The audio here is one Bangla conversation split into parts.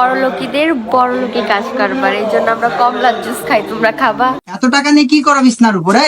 বড়লোকিদের বড়লোকি কাজ কারবার, এই জন্য আমরা কমলার জুস খাই। তোমরা খাবা? এত টাকা নিয়ে কি করো বিছনার উপরে?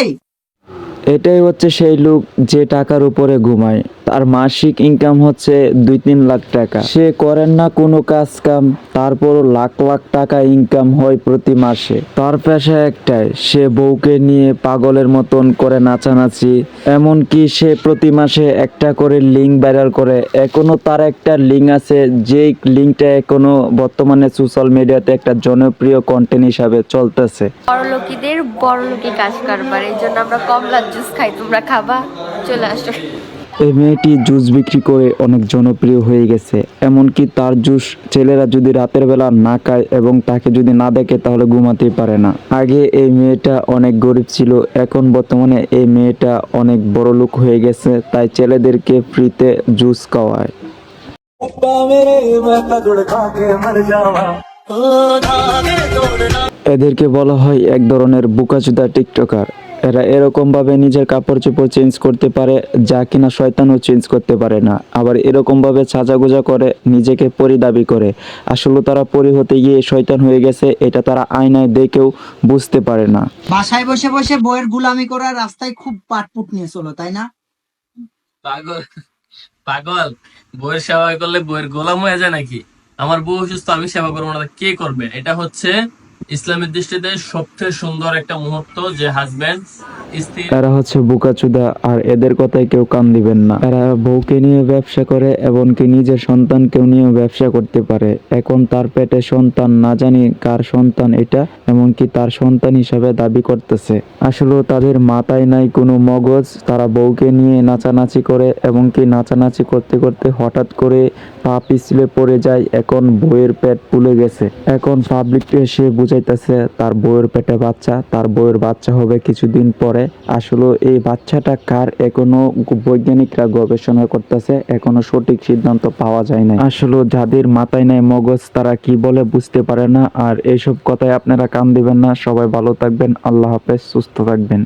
এটাই হচ্ছে সেই লোক যে টাকার উপরে ঘুমায়। তার মাসিক ইনকাম হচ্ছে 2-3 লাখ টাকা। সে করেন না কোনো কাজ কাম, তারপর লাখ লাখ টাকা ইনকাম হয় প্রতি মাসে। তার পেশা একটাই, সে বউকে নিয়ে পাগলের মতন করে নাচানাচি। এমনকি সে প্রতি মাসে একটা করে লিঙ্ক ভাইরাল করে। এখনো তার একটা লিঙ্ক আছে, যে লিঙ্কটা এখনো বর্তমানে সোশ্যাল মিডিয়াতে একটা জনপ্রিয় কন্টেন্ট হিসাবে চলতেছে। বড়লোকিদের বড়লোকি কাজ কারবার, এই জন্য আমরা কমলার জুস খাই। তোমরা খাবা? চলে আসো। এই মেয়েটি জুস বিক্রি করে অনেক জনপ্রিয় হয়ে গেছে। এমনকি তার জুস ছেলেরা যদি রাতের বেলা না খায় এবং তাকে যদি না দেখে তাহলে ঘুমাতেই পারে না। আগে এই মেয়েটা অনেক গরিব ছিল, এখন বর্তমানে এই মেয়েটা অনেক বড় লোক হয়ে গেছে, তাই ছেলেদেরকে ফ্রিতে জুস খাওয়ায়। এদেরকে বলা হয় এক ধরনের বোকাচোদা টিকটকার। এরা এরকম ভাবে নিজের কাপড় চোপড় চেঞ্জ করতে পারে যা কিনা শয়তানও চেঞ্জ করতে পারে না। আবার এরকম ভাবে সাজাগোজা করে নিজেকে পরি দাবি করে। আসলে তারা পরি হতে গিয়ে শয়তান হয়ে গেছে, এটা তারা আয়নায় দেখেও বুঝতে পারে না। বাসায় বসে বসে বইয়ের গুলামি করার রাস্তায় খুব পাটপুট নিয়ে চলো, তাই না? পাগল পাগল, বইয়ের সেবা করলে বইয়ের গোলাম হয়ে যায় নাকি? আমার বউ অসুস্থ, আমি সেবা করবো না, তা কে করবে? এটা হচ্ছে ইসলামের দৃষ্টিতে সবচেয়ে সুন্দর একটা মুহূর্ত, যে হাজবেন্ড স্ত্রী। এরা হচ্ছে বোকাচোদা, আর এদের কথায় কেউ কান দিবেন না। এরা বউকে নিয়ে ব্যবসা করে, এমনকি নিজের সন্তানকেও নিয়ে ব্যবসা করতে পারে। এখন তার পেটে সন্তান, না জানি কার সন্তান এটা, এমনকি তার সন্তান হিসাবে দাবি করতেছে। আসলে তাদের মাথায় নাই কোনো মগজ। তারা বউকে নিয়ে নাচানাচি করে, এমনকি নাচানাচি করতে করতে হঠাৎ করে পা পিছলে পড়ে যায়। এখন বউয়ের পেট ফুলে গেছে। এখন পাবলিককে এসে বুঝাইতেছে তার বউয়ের পেটে বাচ্চা, তার বউয়ের বাচ্চা হবে কিছুদিন পরে। আসলে এই বাচ্চাটা কার এখনো বৈজ্ঞানিকরা গবেষণা করতেছে, এখনো সঠিক সিদ্ধান্ত পাওয়া যায় না। আসলে যাদের মাথায় নাই মগজ তারা কি বলে বুঝতে পারে না। আর এইসব কথায় আপনারা কান দিবেন না। সবাই ভালো থাকবেন, আল্লাহ হাফেজ, সুস্থ থাকবেন।